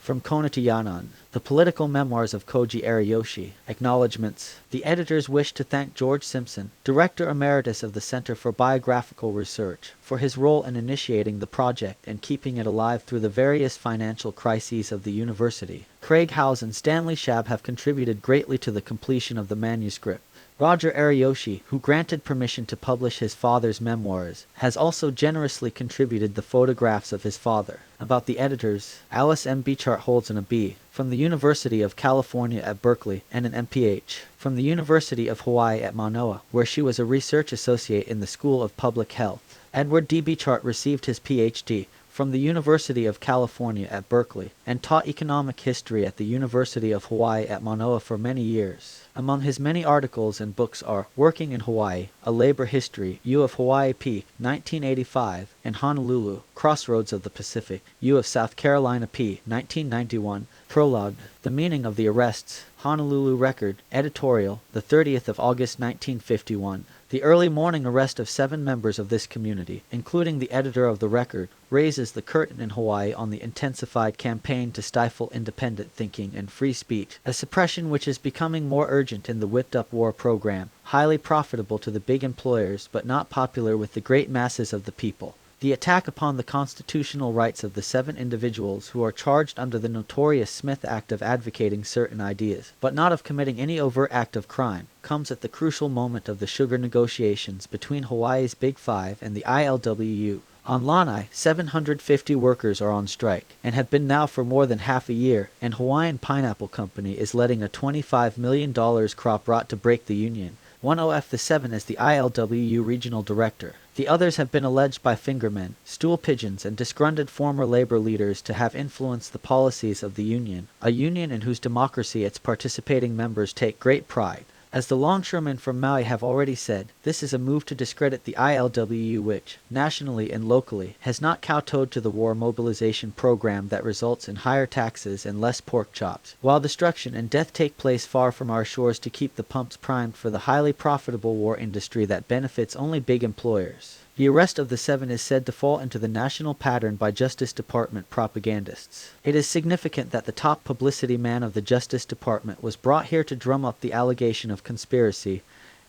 From Kona to Yenan, the political memoirs of Koji Ariyoshi. Acknowledgements. The editors wish to thank George Simpson, Director Emeritus of the Center for Biographical Research, for his role in initiating the project and keeping it alive through the various financial crises of the university. Craig Howes and Stanley Schaab have contributed greatly to the completion of the manuscript. Roger Ariyoshi, who granted permission to publish his father's memoirs, has also generously contributed the photographs of his father. About the editors, Alice M. Beechert holds an B. from the University of California at Berkeley and an MPH. from the University of Hawaii at Manoa, where she was a research associate in the School of Public Health. Edward D. Beechert received his Ph.D. from the University of California at Berkeley, and taught economic history at the University of Hawaii at Manoa for many years. Among his many articles and books are Working in Hawaii, A Labor History, U of Hawaii P. 1985, and Honolulu, Crossroads of the Pacific, U of South Carolina P. 1991, Prologue, The Meaning of the Arrests, Honolulu Record, editorial, the 30th of August 1951. The early morning arrest of 7 members of this community, including the editor of the record, raises the curtain in Hawaii on the intensified campaign to stifle independent thinking and free speech, a suppression which is becoming more urgent in the whipped-up war program, highly profitable to the big employers but not popular with the great masses of the people. The attack upon the constitutional rights of the 7 individuals who are charged under the notorious Smith Act of advocating certain ideas, but not of committing any overt act of crime, comes at the crucial moment of the sugar negotiations between Hawaii's Big Five and the ILWU. On Lanai, 750 workers are on strike, and have been now for more than half a year, and Hawaiian Pineapple Company is letting a $25 million crop rot to break the union. One OF the 7 is the ILWU regional director. The others have been alleged by fingermen, stool pigeons, and disgruntled former labor leaders to have influenced the policies of the union, a union in whose democracy its participating members take great pride. As the longshoremen from Maui have already said, this is a move to discredit the ILWU which, nationally and locally, has not kowtowed to the war mobilization program that results in higher taxes and less pork chops, while destruction and death take place far from our shores to keep the pumps primed for the highly profitable war industry that benefits only big employers. The arrest of the 7 is said to fall into the national pattern by Justice Department propagandists. It is significant that the top publicity man of the Justice Department was brought here to drum up the allegation of conspiracy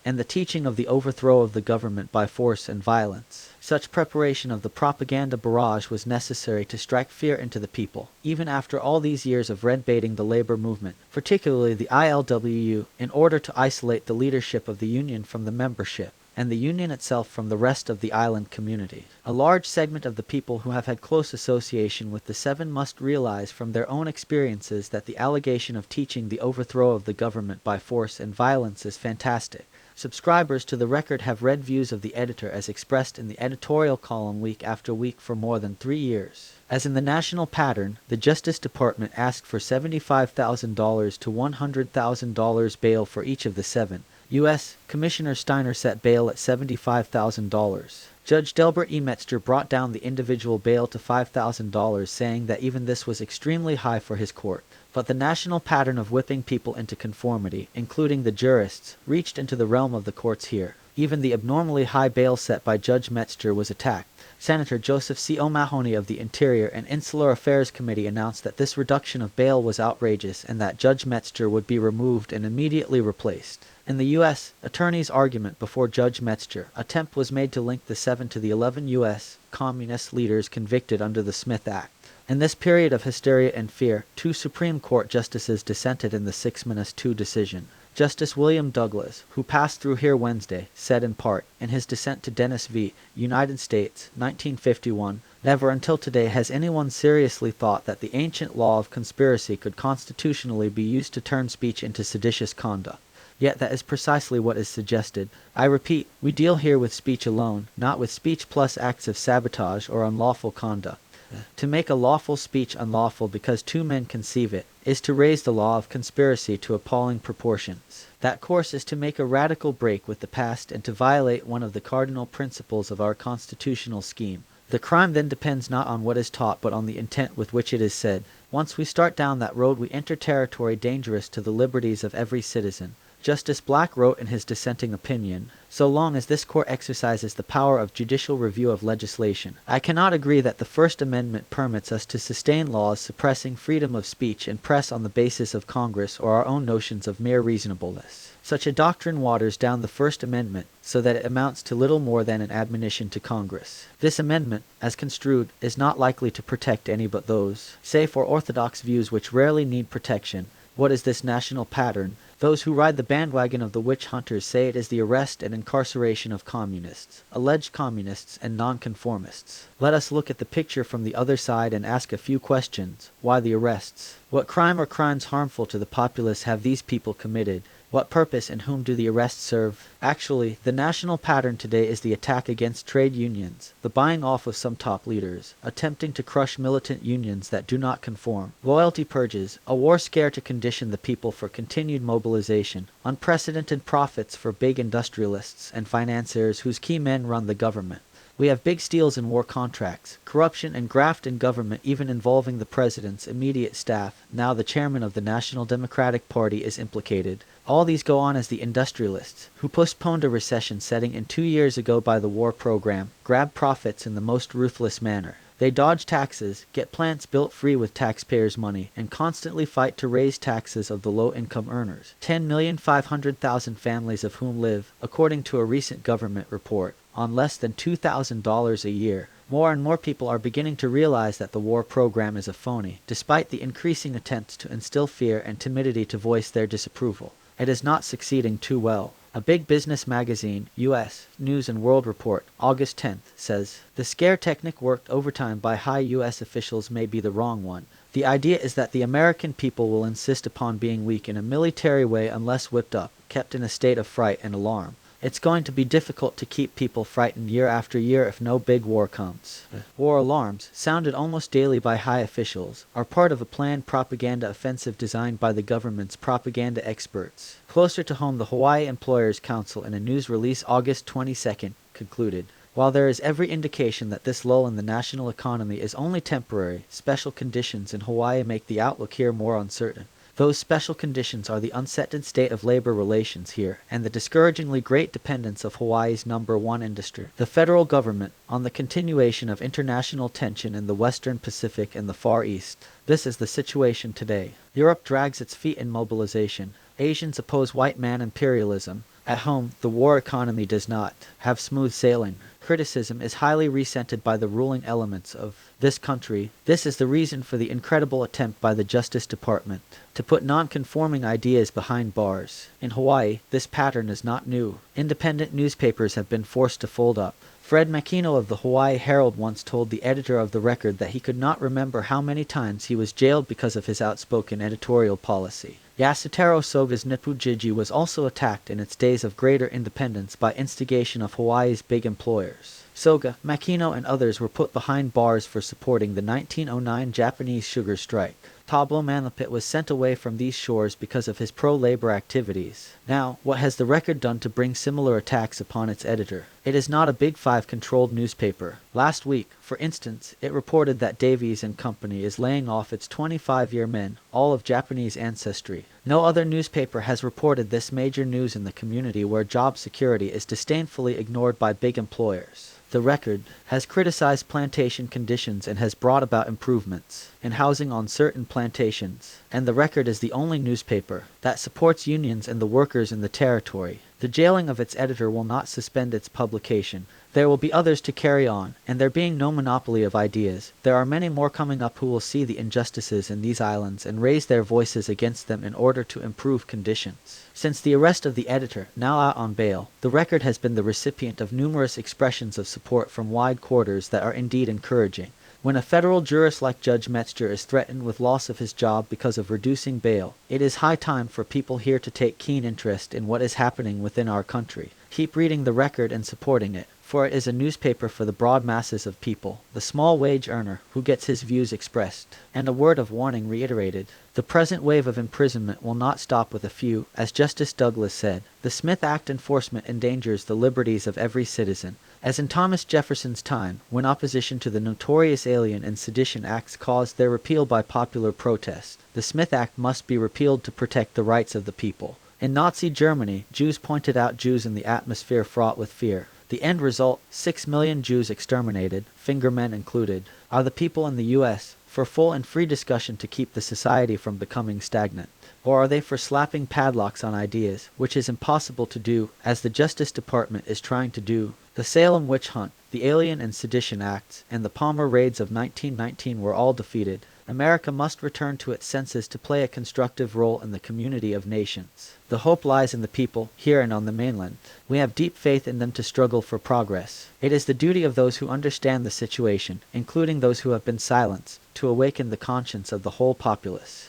and the teaching of the overthrow of the government by force and violence. Such preparation of the propaganda barrage was necessary to strike fear into the people, even after all these years of red-baiting the labor movement, particularly the ILWU, in order to isolate the leadership of the union from the membership, and the union itself from the rest of the island community. A large segment of the people who have had close association with the 7 must realize from their own experiences that the allegation of teaching the overthrow of the government by force and violence is fantastic. Subscribers to the record have read views of the editor as expressed in the editorial column week after week for more than 3 years. As in the national pattern, the Justice Department asked for $75,000 to $100,000 bail for each of the 7. U.S. Commissioner Steiner set bail at $75,000. Judge Delbert E. Metzger brought down the individual bail to $5,000, saying that even this was extremely high for his court. But the national pattern of whipping people into conformity, including the jurists, reached into the realm of the courts here. Even the abnormally high bail set by Judge Metzger was attacked. Senator Joseph C. O'Mahony of the Interior and Insular Affairs Committee announced that this reduction of bail was outrageous and that Judge Metzger would be removed and immediately replaced. In the U.S. Attorney's argument before Judge Metzger, attempt was made to link the 7 to the 11 U.S. communist leaders convicted under the Smith Act. In this period of hysteria and fear, 2 Supreme Court justices dissented in the 6-2 decision. Justice William Douglas, who passed through here Wednesday, said in part, in his dissent to Dennis v. United States, 1951, "Never until today has anyone seriously thought that the ancient law of conspiracy could constitutionally be used to turn speech into seditious conduct. Yet that is precisely what is suggested. I repeat, we deal here with speech alone, not with speech plus acts of sabotage or unlawful conduct. To make a lawful speech unlawful because 2 men conceive it, is to raise the law of conspiracy to appalling proportions. That course is to make a radical break with the past and to violate one of the cardinal principles of our constitutional scheme. The crime then depends not on what is taught but on the intent with which it is said. Once we start down that road we enter territory dangerous to the liberties of every citizen. Justice Black wrote in his dissenting opinion, "So long as this court exercises the power of judicial review of legislation, I cannot agree that the First Amendment permits us to sustain laws suppressing freedom of speech and press on the basis of Congress or our own notions of mere reasonableness. Such a doctrine waters down the First Amendment so that it amounts to little more than an admonition to Congress. This amendment, as construed, is not likely to protect any but those, say for orthodox views which rarely need protection. What is this national pattern? Those who ride the bandwagon of the witch hunters say it is the arrest and incarceration of communists, alleged communists, and nonconformists. Let us look at the picture from the other side and ask a few questions. Why the arrests? What crime or crimes harmful to the populace have these people committed? What purpose and whom do the arrests serve? Actually, the national pattern today is the attack against trade unions, the buying off of some top leaders, attempting to crush militant unions that do not conform, loyalty purges, a war scare to condition the people for continued mobilization, unprecedented profits for big industrialists and financiers whose key men run the government. We have big steals in war contracts, corruption and graft in government even involving the president's immediate staff. Now the chairman of the National Democratic Party is implicated. All these go on as the industrialists, who postponed a recession setting in 2 years ago by the war program, grab profits in the most ruthless manner. They dodge taxes, get plants built free with taxpayers' money, and constantly fight to raise taxes of the low-income earners. 10,500,000 families of whom live, according to a recent government report, on less than $2,000 a year. More and more people are beginning to realize that the war program is a phony, despite the increasing attempts to instill fear and timidity to voice their disapproval. It is not succeeding too well. A big business magazine, U.S. News and World Report, August 10th, says, "The scare technique worked overtime by high U.S. officials may be the wrong one. The idea is that the American people will insist upon being weak in a military way unless whipped up, kept in a state of fright and alarm. It's going to be difficult to keep people frightened year after year if no big war comes." War alarms, sounded almost daily by high officials, are part of a planned propaganda offensive designed by the government's propaganda experts. Closer to home, the Hawaii Employers Council, in a news release August 22nd, concluded, "While there is every indication that this lull in the national economy is only temporary, special conditions in Hawaii make the outlook here more uncertain. Those special conditions are the unsettled state of labor relations here, and the discouragingly great dependence of Hawaii's #1 industry, the federal government, on the continuation of international tension in the Western Pacific and the Far East. This is the situation today. Europe drags its feet in mobilization. Asians oppose white man imperialism. At home, the war economy does not have smooth sailing. Criticism is highly resented by the ruling elements of this country. This is the reason for the incredible attempt by the Justice Department to put non-conforming ideas behind bars. In Hawaii, this pattern is not new. Independent newspapers have been forced to fold up. Fred Makino of the Hawaii Herald once told the editor of the Record that he could not remember how many times he was jailed because of his outspoken editorial policy. Yasutaro Soga's Nippujiji was also attacked in its days of greater independence by instigation of Hawaii's big employers. Soga, Makino, and others were put behind bars for supporting the 1909 Japanese sugar strike. Pablo Manlapit was sent away from these shores because of his pro-labor activities. Now, what has the Record done to bring similar attacks upon its editor? It is not a Big Five-controlled newspaper. Last week, for instance, it reported that Davies and Company is laying off its 25-year men, all of Japanese ancestry. No other newspaper has reported this major news in the community where job security is disdainfully ignored by big employers. The Record has criticized plantation conditions and has brought about improvements in housing on certain plantations, and the Record is the only newspaper that supports unions and the workers in the territory. The jailing of its editor will not suspend its publication. There will be others to carry on, and there being no monopoly of ideas, there are many more coming up who will see the injustices in these islands and raise their voices against them in order to improve conditions. Since the arrest of the editor, now out on bail, the Record has been the recipient of numerous expressions of support from wide quarters that are indeed encouraging. When a federal jurist like Judge Metzger is threatened with loss of his job because of reducing bail, it is high time for people here to take keen interest in what is happening within our country. Keep reading the Record and supporting it, for it is a newspaper for the broad masses of people, the small wage earner who gets his views expressed. And a word of warning reiterated. The present wave of imprisonment will not stop with a few. As Justice Douglas said, the Smith Act enforcement endangers the liberties of every citizen. As in Thomas Jefferson's time, when opposition to the Notorious Alien and Sedition Acts caused their repeal by popular protest, the Smith Act must be repealed to protect the rights of the people. In Nazi Germany, Jews pointed out Jews in the atmosphere fraught with fear. The end result, 6 million Jews exterminated, fingermen included, are the people in the U.S. for full and free discussion to keep the society from becoming stagnant? Or are they for slapping padlocks on ideas, which is impossible to do, as the Justice Department is trying to do? The Salem witch hunt, the Alien and Sedition Acts, and the Palmer raids of 1919 were all defeated. America must return to its senses to play a constructive role in the community of nations. The hope lies in the people, here and on the mainland. We have deep faith in them to struggle for progress. It is the duty of those who understand the situation, including those who have been silenced, to awaken the conscience of the whole populace.